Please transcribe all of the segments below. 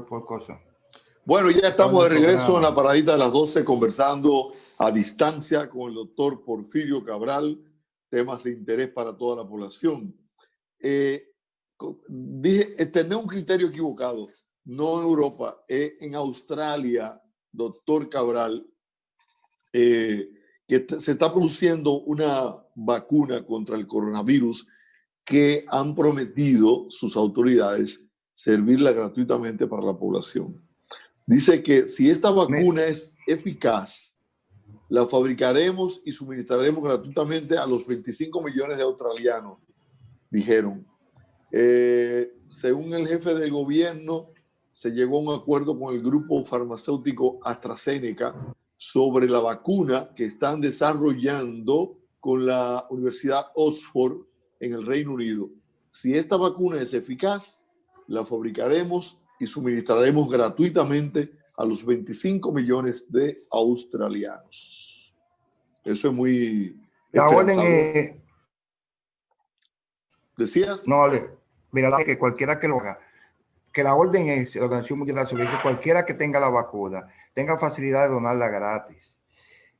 por cosas. Bueno, ya estamos de regreso en la paradita de las 12 conversando a distancia con el doctor Porfirio Cabral, temas de interés para toda la población. Dije, tenía un criterio equivocado, no en Europa, en Australia, doctor Cabral, que se está produciendo una vacuna contra el coronavirus que han prometido sus autoridades servirla gratuitamente para la población. Dice que si esta vacuna es eficaz, la fabricaremos y suministraremos gratuitamente a los 25 millones de australianos, dijeron. Según el jefe del gobierno, se llegó a un acuerdo con el grupo farmacéutico AstraZeneca sobre la vacuna que están desarrollando con la Universidad Oxford en el Reino Unido. Si esta vacuna es eficaz, la fabricaremos y suministraremos gratuitamente a los 25 millones de australianos. Eso es muy la orden es... ¿Decías? No, mira, que cualquiera que lo haga, que la orden es, la Organización Mundial de la Salud, que cualquiera que tenga la vacuna tenga facilidad de donarla gratis.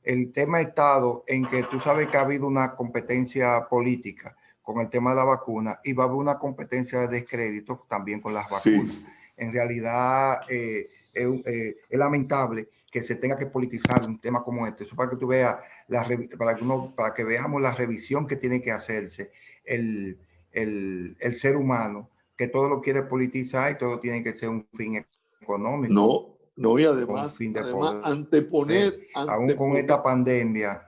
El tema ha estado en que tú sabes que ha habido una competencia política con el tema de la vacuna y va a haber una competencia de descrédito también con las vacunas. Sí. En realidad es lamentable que se tenga que politizar un tema como este. Eso para que tú veas, para que veamos la revisión que tiene que hacerse el ser humano, que todo lo quiere politizar y todo tiene que ser un fin económico. No, y además anteponer, aún con esta pandemia.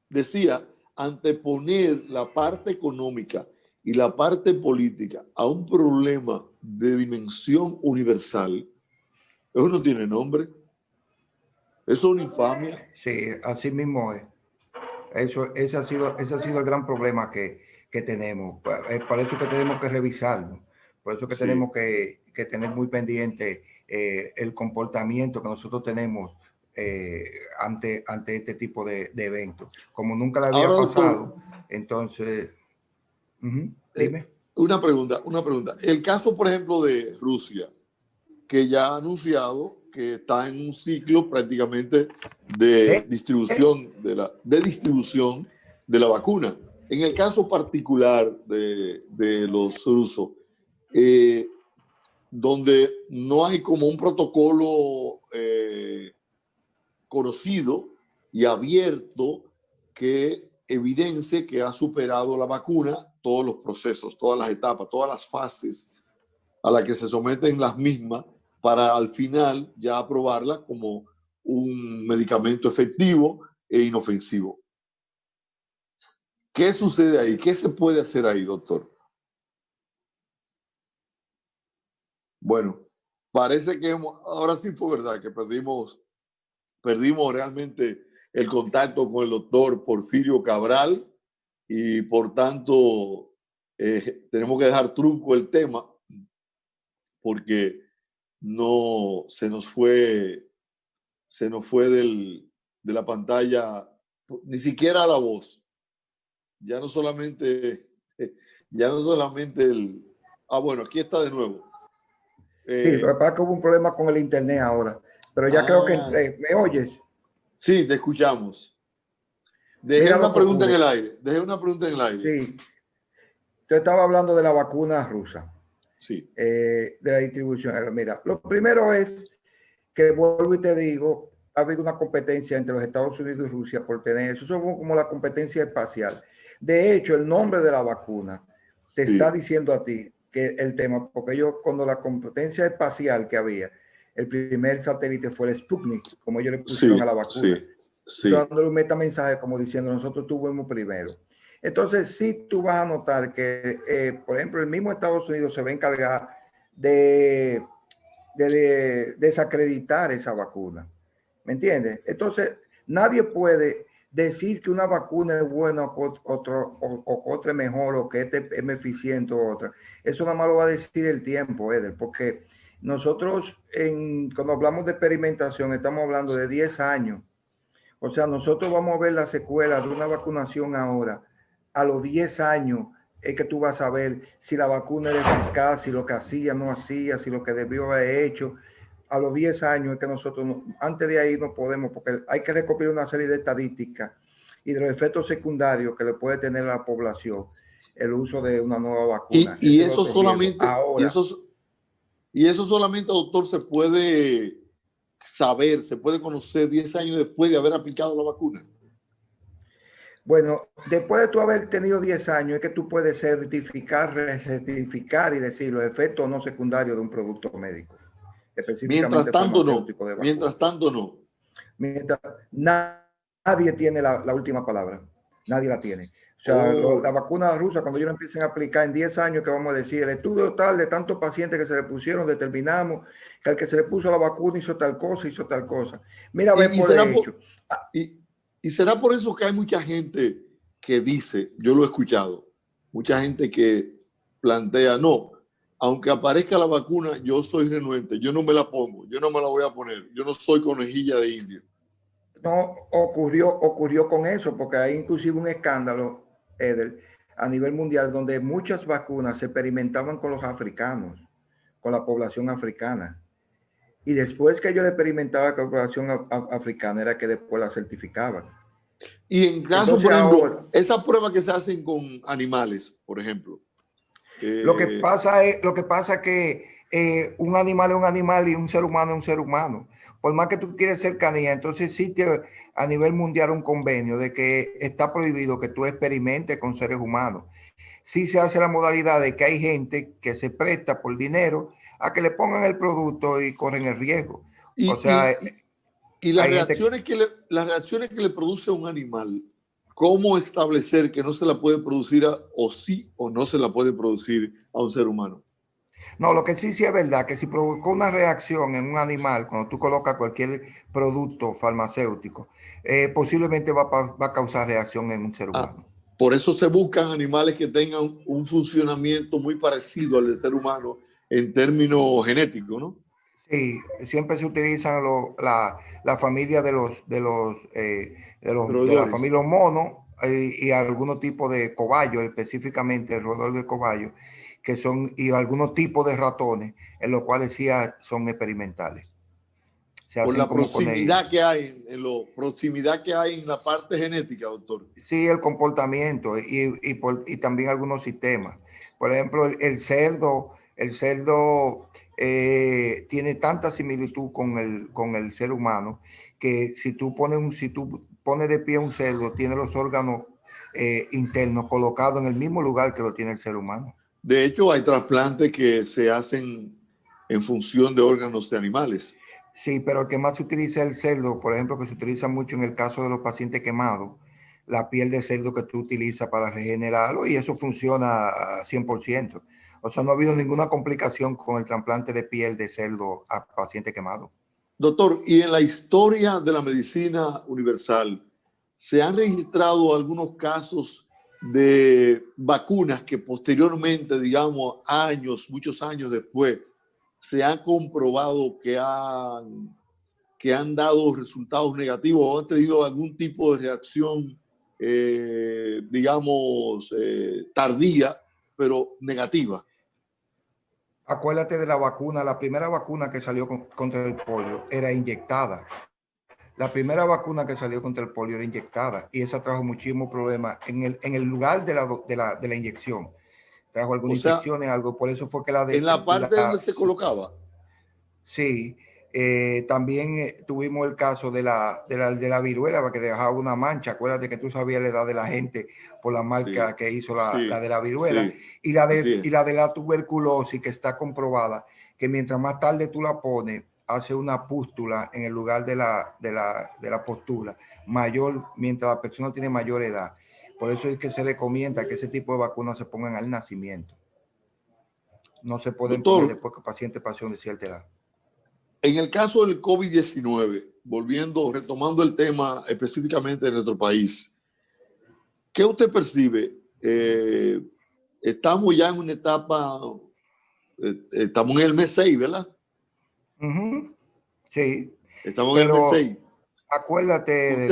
Decía, anteponer la parte económica y la parte política a un problema de dimensión universal, eso no tiene nombre. Eso es una infamia. Sí, así mismo es. Ese ha sido el gran problema que tenemos. Por eso que tenemos que revisarlo. Por eso que tenemos que tener muy pendiente el comportamiento que nosotros tenemos ante este tipo de eventos. Como nunca le había pasado, entonces... dime. Una pregunta. El caso, por ejemplo, de Rusia, que ya ha anunciado que está en un ciclo prácticamente de distribución de la vacuna. En el caso particular de los rusos, donde no hay como un protocolo conocido y abierto que evidencie que ha superado la vacuna todos los procesos, todas las etapas, todas las fases a las que se someten las mismas para al final ya aprobarla como un medicamento efectivo e inofensivo. ¿Qué sucede ahí? ¿Qué se puede hacer ahí, doctor? Bueno, parece que ahora sí fue verdad que perdimos realmente el contacto con el doctor Porfirio Cabral y por tanto tenemos que dejar trunco el tema porque no se nos fue de la pantalla ni siquiera la voz. Ya no solamente bueno, aquí está de nuevo. Sí, lo que pasa es que hubo un problema con el internet ahora, pero ya creo que ¿me oyes? Sí, te escuchamos. Dejé una pregunta en el aire. Sí. Yo estaba hablando de la vacuna rusa. Sí. De la distribución. Mira, lo primero es que vuelvo y te digo, ha habido una competencia entre los Estados Unidos y Rusia por tener eso. Eso es como la competencia espacial. De hecho, el nombre de la vacuna te está diciendo a ti que el tema, porque ellos, cuando la competencia espacial que había, el primer satélite fue el Sputnik, como ellos le pusieron a la vacuna. Dándole un metamensaje como diciendo, nosotros tuvimos primero. Entonces, sí tú vas a notar que, por ejemplo, el mismo Estados Unidos se va a encargar de desacreditar esa vacuna. ¿Me entiendes? Entonces, nadie puede decir que una vacuna es buena o que otra es mejor o que este es más eficiente o otra. Eso nada más lo va a decir el tiempo, Eder, porque nosotros cuando hablamos de experimentación estamos hablando de 10 años. O sea, nosotros vamos a ver la secuela de una vacunación ahora a los 10 años es que tú vas a ver si la vacuna era eficaz, si lo que hacía no hacía, si lo que debió haber hecho. A los 10 años es que nosotros, antes de ahí no podemos, porque hay que recopilar una serie de estadísticas y de los efectos secundarios que le puede tener a la población el uso de una nueva vacuna. Y Ese es eso otro riesgo. solamente, Ahora, y eso solamente, doctor, se puede saber, se puede conocer 10 años después de haber aplicado la vacuna. bueno, después de tú haber tenido 10 años, es que tú puedes certificar, recertificar y decir los efectos no secundarios de un producto médico, Mientras específicamente tanto, no. farmacéutico de vacuna. Mientras tanto, no. Mientras, nadie tiene la última palabra, nadie la tiene. O sea, la Oh, vacuna rusa, cuando ellos la empiecen a aplicar en 10 años, que vamos a decir, el estudio tal de tantos pacientes que se le pusieron, determinamos que al que se le puso la vacuna hizo tal cosa. Mira, ve y por será hecho. y, y será por eso que hay mucha gente que dice, yo lo he escuchado, mucha gente que plantea, no, aunque aparezca la vacuna, yo soy renuente, yo no me la pongo, yo no me la voy a poner, yo no soy conejilla de indio. No ocurrió con eso, porque hay inclusive un escándalo, Eder, a nivel mundial, donde muchas vacunas se experimentaban con los africanos, con la población africana. Y después que yo le experimentaba con la población africana, era que después la certificaban. Y en caso, Entonces por ahora, ejemplo, esas pruebas que se hacen con animales, por ejemplo. Eh, lo que pasa es que un animal es un animal y un ser humano es un ser humano. Por más que tú quieres cercanía, entonces existe a nivel mundial un convenio de que está prohibido que tú experimentes con seres humanos. Sí se hace la modalidad de que hay gente que se presta por dinero a que le pongan el producto y corren el riesgo. O y, sea, y hay gente. las reacciones que le produce a un animal, ¿cómo establecer que no se la puede producir o sí o no se la puede producir a un ser humano? No, lo que sí es verdad, que si provocó una reacción en un animal, cuando tú colocas cualquier producto farmacéutico, posiblemente va a causar reacción en un ser Ah, humano. por eso se buscan animales que tengan un funcionamiento muy parecido al del ser humano en términos genéticos, ¿no? Sí, siempre se utilizan la familia de la Roedores. familia monos y algunos tipos de cobayos, específicamente el roedor de cobayo, que son, y algunos tipos de ratones, en los cuales sí son experimentales. Se Por hacen la como con ellos. proximidad que hay proximidad que hay en la parte genética, doctor. Sí, el comportamiento y también algunos sistemas. Por ejemplo, el cerdo tiene tanta similitud con el ser humano que si tú pones de pie un cerdo, tiene los órganos internos colocados en el mismo lugar que lo tiene el ser humano. De hecho, hay trasplantes que se hacen en función de órganos de animales. Sí, pero el que más se utiliza es el cerdo, por ejemplo, que se utiliza mucho en el caso de los pacientes quemados, la piel de cerdo que tú utilizas para regenerarlo y eso funciona a 100%. O sea, no ha habido ninguna complicación con el trasplante de piel de cerdo a paciente quemado. Doctor, y en la historia de la medicina universal, ¿se han registrado algunos casos de vacunas que posteriormente, digamos, muchos años después, se han comprobado que han dado resultados negativos o han tenido algún tipo de reacción, digamos, tardía, pero negativa? Acuérdate de la vacuna, la primera vacuna que salió contra el polio era inyectada. La primera vacuna que salió contra el polio era inyectada y esa trajo muchísimos problemas en el lugar de la inyección. Trajo O algunas sea, infecciones, algo, por eso fue que en la parte donde se colocaba. sí, también tuvimos el caso de la viruela, porque dejaba una mancha. Acuérdate que tú sabías la edad de la gente por la Sí, marca que hizo la sí, de la viruela sí, y la así de, es. y la de la tuberculosis, que está comprobada que mientras más tarde tú la pones, hace una pústula en el lugar de la postura mayor, mientras la persona tiene mayor edad. Por eso es que se recomienda que ese tipo de vacunas se pongan al nacimiento. No se pueden poner Doctor, después que el paciente pasó de cierta edad. en el caso del COVID-19, retomando el tema específicamente de nuestro país, ¿qué usted percibe? Estamos ya en una etapa, estamos en el mes 6, ¿verdad? Ujú, sí, Estamos en el mes pero 6. acuérdate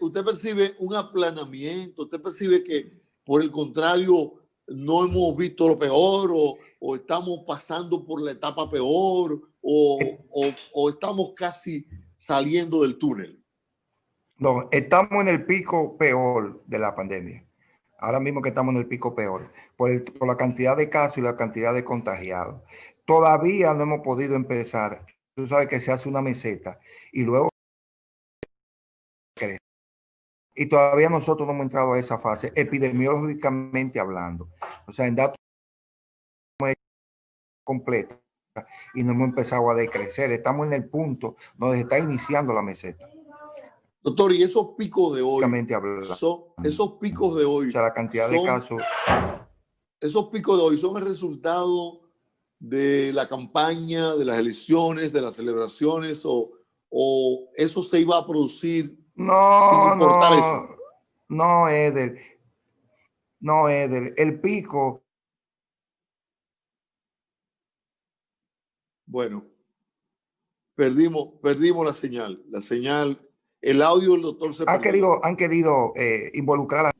Usted percibe un aplanamiento, usted percibe que, por el contrario, no hemos visto lo peor o estamos pasando por la etapa peor o estamos casi saliendo del túnel? No, estamos en el pico peor de la pandemia. Ahora mismo que estamos en el pico peor, por la cantidad de casos y la cantidad de contagiados. Todavía no hemos podido empezar. Tú sabes que se hace una meseta y luego crece. Y todavía nosotros no hemos entrado a esa fase, epidemiológicamente hablando. O sea, en datos completos y no hemos empezado a decrecer. Estamos en el punto donde está iniciando la meseta. Doctor, y esos picos de hoy, esos picos de hoy, o sea, la cantidad de casos. Esos picos de hoy son el resultado de la campaña, de las elecciones, de las celebraciones, o eso se iba a producir sin importar eso. No, Eder. No, Eder. El pico. Bueno, perdimos la señal. La señal, el audio del doctor se perdió. Han querido involucrar a...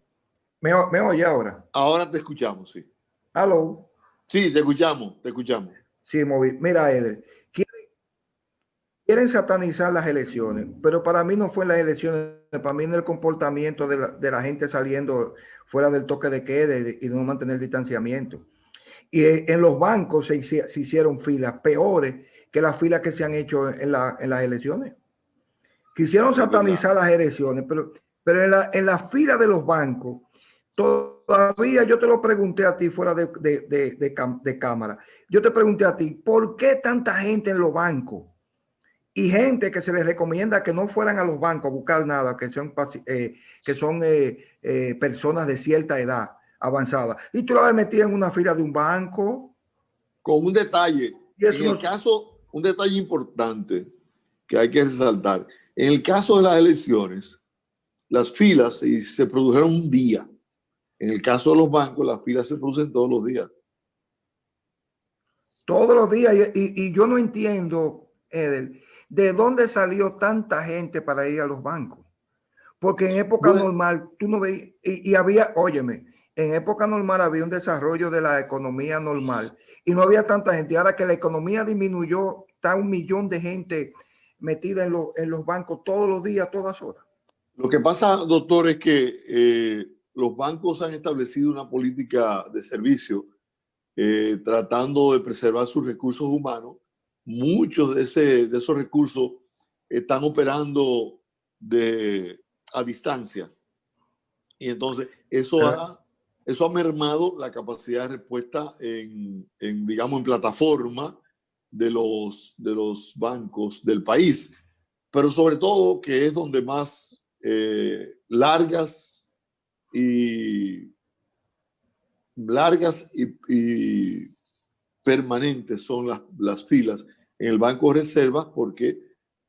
¿Me oye ahora? Ahora te escuchamos, sí. ¿Aló? Sí, te escuchamos, te escuchamos. Sí, móvil. Mira, Eder, quieren satanizar las elecciones, pero para mí no fue en las elecciones, para mí en el comportamiento de la gente saliendo fuera del toque de queda y de no mantener el distanciamiento. Y en los bancos se hicieron filas peores que las filas que se han hecho en las elecciones. Quisieron satanizar las elecciones, pero en la fila de los bancos, todavía yo te lo pregunté a ti fuera de cámara. Yo te pregunté a ti, ¿por qué tanta gente en los bancos? Y gente que se les recomienda que no fueran a los bancos a buscar nada, que son personas de cierta edad avanzada. Y tú la metías en una fila de un banco. Con un detalle, un detalle importante que hay que resaltar. En el caso de las elecciones, las filas se produjeron un día. En el caso de los bancos, las filas se producen todos los días. Todos los días. Y yo no entiendo, Eder, de dónde salió tanta gente para ir a los bancos. Porque en época normal, tú no veías, y había, óyeme, en época normal había un desarrollo de la economía normal y no había tanta gente. Ahora que la economía disminuyó, está 1 millón de gente metida en los bancos todos los días, todas horas. Lo que pasa, doctor, es que los bancos han establecido una política de servicio tratando de preservar sus recursos humanos. Muchos de esos recursos están operando a distancia. Y entonces eso ha mermado la capacidad de respuesta digamos, en plataforma de los bancos del país. Pero sobre todo, que es donde más largas y permanentes son las filas en el Banco de Reservas, porque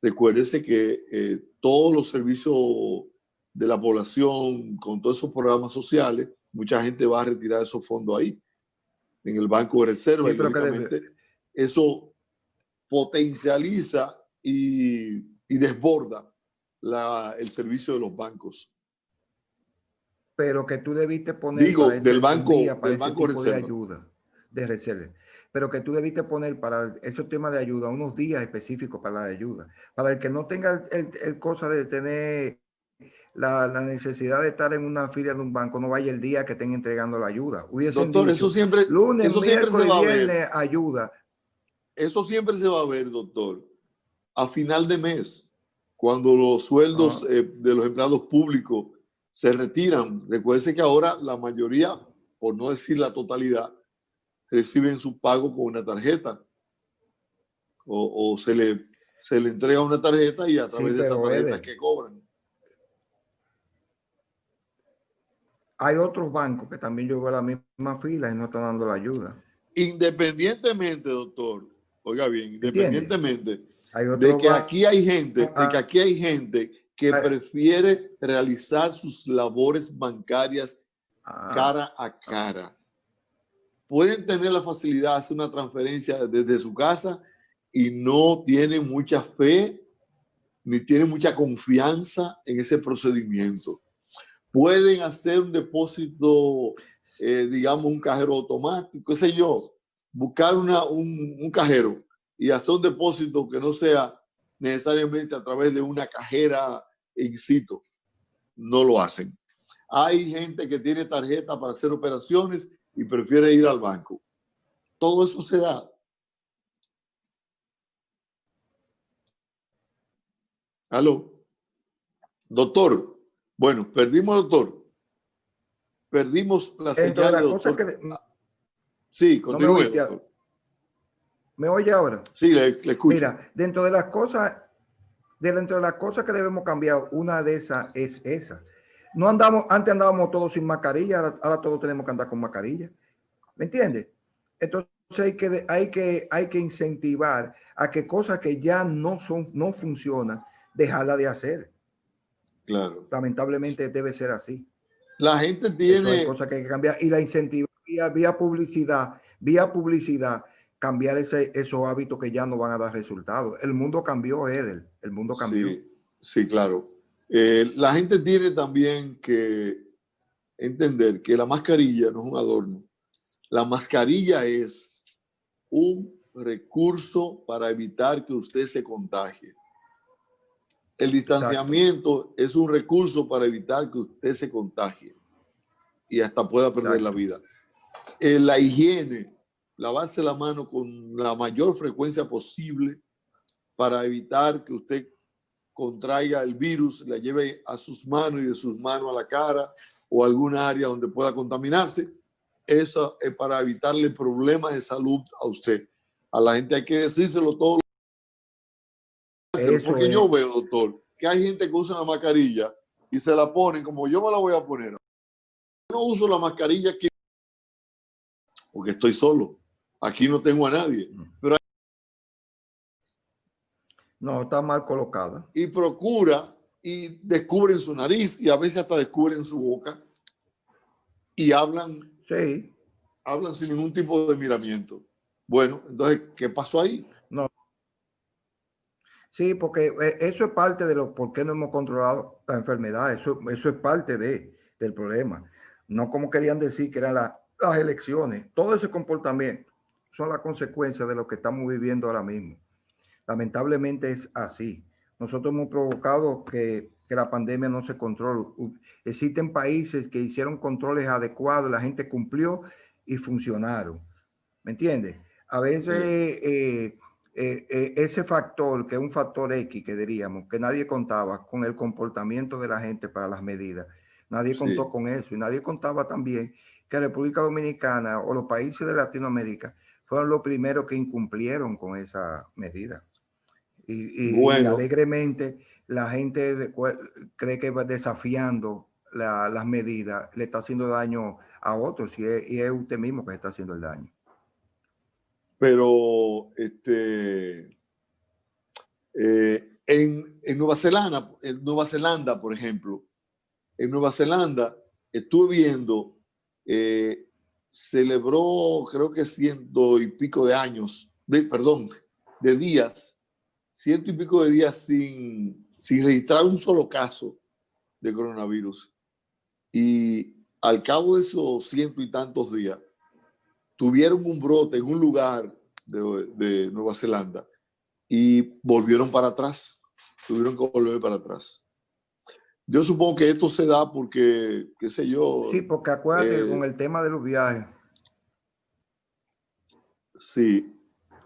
recuérdese que todos los servicios de la población, con todos esos programas sociales, mucha gente va a retirar esos fondos ahí, en el Banco de Reservas, y lógicamente eso potencializa y desborda el servicio de los bancos. Pero que tú debiste poner del banco de ayuda, de reserva. Pero que tú debiste poner para esos temas de ayuda unos días específicos para la ayuda. Para el que no tenga el cosa de tener la necesidad de estar en una fila de un banco, no vaya el día que estén entregando la ayuda. Doctor, eso siempre se va a ver. Ayuda. Eso siempre se va a ver, doctor, a final de mes, cuando los sueldos de los empleados públicos se retiran. Recuerden que ahora la mayoría, por no decir la totalidad, reciben su pago con una tarjeta o se le entrega una tarjeta y a través de esa tarjeta es que cobran. Hay otros bancos que también yo veo la misma fila y no están dando la ayuda. Independientemente, doctor, oiga bien, independientemente de que aquí hay gente, que prefiere realizar sus labores bancarias cara a cara. Pueden tener la facilidad de hacer una transferencia desde su casa y no tienen mucha fe ni tienen mucha confianza en ese procedimiento. Pueden hacer un depósito digamos, un cajero automático, qué sé yo, buscar un cajero y hacer un depósito que no sea necesariamente a través de una cajera in situ. No lo hacen. Hay gente que tiene tarjeta para hacer operaciones y prefiere ir al banco. Todo eso se da. ¿Aló? Doctor. Bueno, perdimos, doctor. Perdimos la Dentro de señal de las cosas doctor. que... Sí, No me continúe, oíste. doctor. ¿Me oye ahora? Sí, le escucho. Mira, dentro de las cosas que debemos cambiar, una de esas es esa. No andamos, antes andábamos todos sin mascarilla, ahora todos tenemos que andar con mascarilla. ¿Me entiendes? Entonces hay que incentivar a que cosas que ya no funcionan, dejarla de hacer. Claro. Lamentablemente debe ser así. La gente Eso hay tiene... cosas que hay que cambiar y la incentivar vía publicidad, cambiar esos hábitos que ya no van a dar resultados. El mundo cambió, Eder, el mundo cambió. Sí, sí, claro. La gente tiene también que entender que la mascarilla no es un adorno. La mascarilla es un recurso para evitar que usted se contagie. El distanciamiento es un recurso para evitar que usted se contagie y hasta pueda perder la vida. La higiene, lavarse la mano con la mayor frecuencia posible para evitar que usted contraiga el virus, la lleve a sus manos y de sus manos a la cara o alguna área donde pueda contaminarse. Eso es para evitarle problemas de salud a usted. A la gente hay que decírselo todo. Porque yo veo, doctor, que hay gente que usa la mascarilla y se la ponen como yo me la voy a poner. Yo no uso la mascarilla aquí porque estoy solo. Aquí no tengo a nadie. Pero no, está mal colocada. Y procura y descubren su nariz y a veces hasta descubren su boca y hablan, sí, hablan sin ningún tipo de miramiento. Bueno, entonces, ¿qué pasó ahí? No. Sí, porque eso es parte de lo por qué no hemos controlado la enfermedad. Eso es parte del problema. No como querían decir que eran las elecciones. Todo ese comportamiento son las consecuencias de lo que estamos viviendo ahora mismo. Lamentablemente es así. Nosotros hemos provocado que la pandemia no se controle. Existen países que hicieron controles adecuados, la gente cumplió y funcionaron. ¿Me entiendes? A veces ese factor, que es un factor X, que diríamos, que nadie contaba con el comportamiento de la gente para las medidas. Nadie contó con eso y nadie contaba también que República Dominicana o los países de Latinoamérica fueron los primeros que incumplieron con esa medida. Y alegremente la gente cree que va desafiando las medidas, le está haciendo daño a otros y es usted mismo que está haciendo el daño. Pero en Nueva Zelanda, por ejemplo, en Nueva Zelanda estuve viendo, celebró creo que 100 y pico de años, de días, 100 y pico de días sin registrar un solo caso de coronavirus. Y al cabo de esos 100 y tantos días, tuvieron un brote en un lugar de Nueva Zelanda y volvieron para atrás. Tuvieron que volver para atrás. Yo supongo que esto se da porque, qué sé yo. Sí, porque acuérdate con el tema de los viajes. Sí,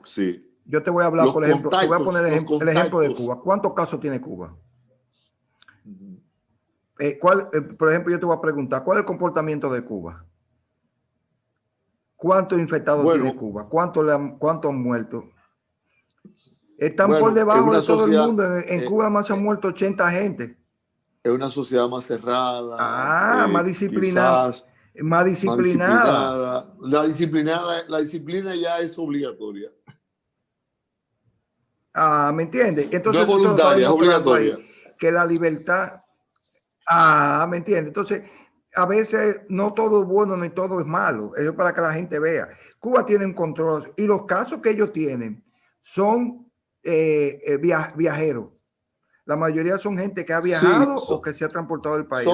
sí. Yo te voy a hablar, por ejemplo, te voy a poner el ejemplo de Cuba. ¿Cuántos casos tiene Cuba? Por ejemplo, yo te voy a preguntar, ¿cuál es el comportamiento de Cuba? ¿Cuántos infectados tiene Cuba? ¿Cuántos han muerto? Están por debajo de todo el mundo. En Cuba más se han muerto 80 gente. Es una sociedad más cerrada. Más disciplinada. Más disciplinada. La disciplina ya es obligatoria. ¿Me entiendes? Entonces, no es voluntaria, es obligatoria. Que la libertad... ¿me entiendes? Entonces, a veces no todo es bueno ni todo es malo. Eso es para que la gente vea. Cuba tiene un control y los casos que ellos tienen son viajeros. La mayoría son gente que ha Sí, viajado o que se ha transportado del país.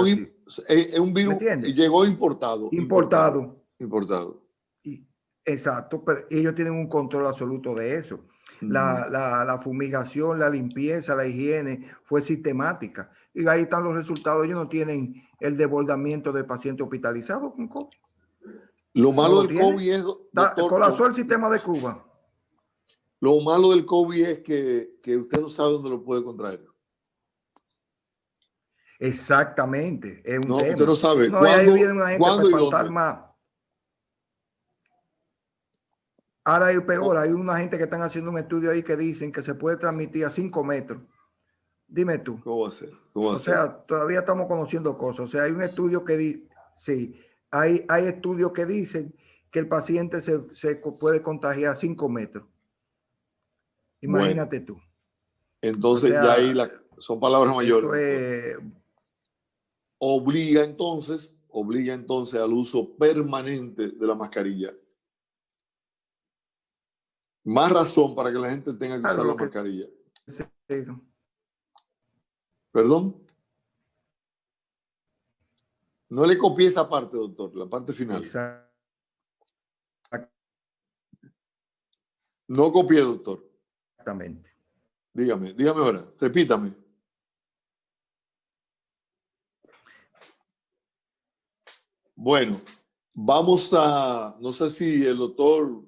Es un virus y llegó importado. Importado. Y, exacto, pero ellos tienen un control absoluto de eso. La fumigación, la limpieza, la higiene fue sistemática. Y ahí están los resultados. Ellos no tienen el desbordamiento de pacientes hospitalizados con COVID. Lo malo del COVID es, doctor, colapsó el sistema de Cuba. Lo malo del COVID es que usted no sabe dónde lo puede contraer. Exactamente, es un tema. Usted no sabe no, y ahí viene una gente para espantar más. Ahora hay peor, hay una gente que están haciendo un estudio ahí que dicen que se puede transmitir a 5 metros. Dime tú. ¿Cómo va a ser? O sea, todavía estamos conociendo cosas. O sea, hay un estudio que dice, sí, hay estudios que dicen que el paciente se puede contagiar a 5 metros. Imagínate tú. Entonces, o sea, ya ahí son palabras mayores. Obliga entonces al uso permanente de la mascarilla. Más razón para que la gente tenga que usar la mascarilla. Sí. ¿Perdón? No le copié esa parte, doctor, la parte final. Exacto. No copié, doctor. Exactamente. Dígame ahora, repítame. Bueno, vamos a, no sé si el doctor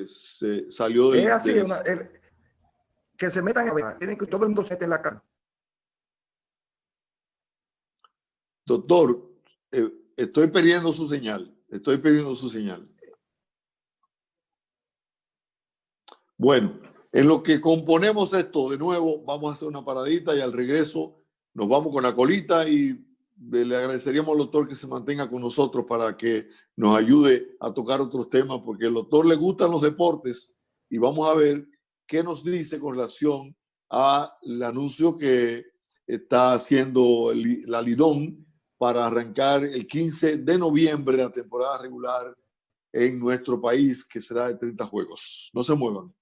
se salió del... Es así, que se metan a tienen que todo el mundo se mete en la cara. Doctor, estoy perdiendo su señal. Bueno, en lo que componemos esto, de nuevo, vamos a hacer una paradita y al regreso nos vamos con la colita y le agradeceríamos al doctor que se mantenga con nosotros para que nos ayude a tocar otros temas, porque al doctor le gustan los deportes y vamos a ver qué nos dice con relación al anuncio que está haciendo la Lidón para arrancar el 15 de noviembre la temporada regular en nuestro país, que será de 30 juegos. No se muevan.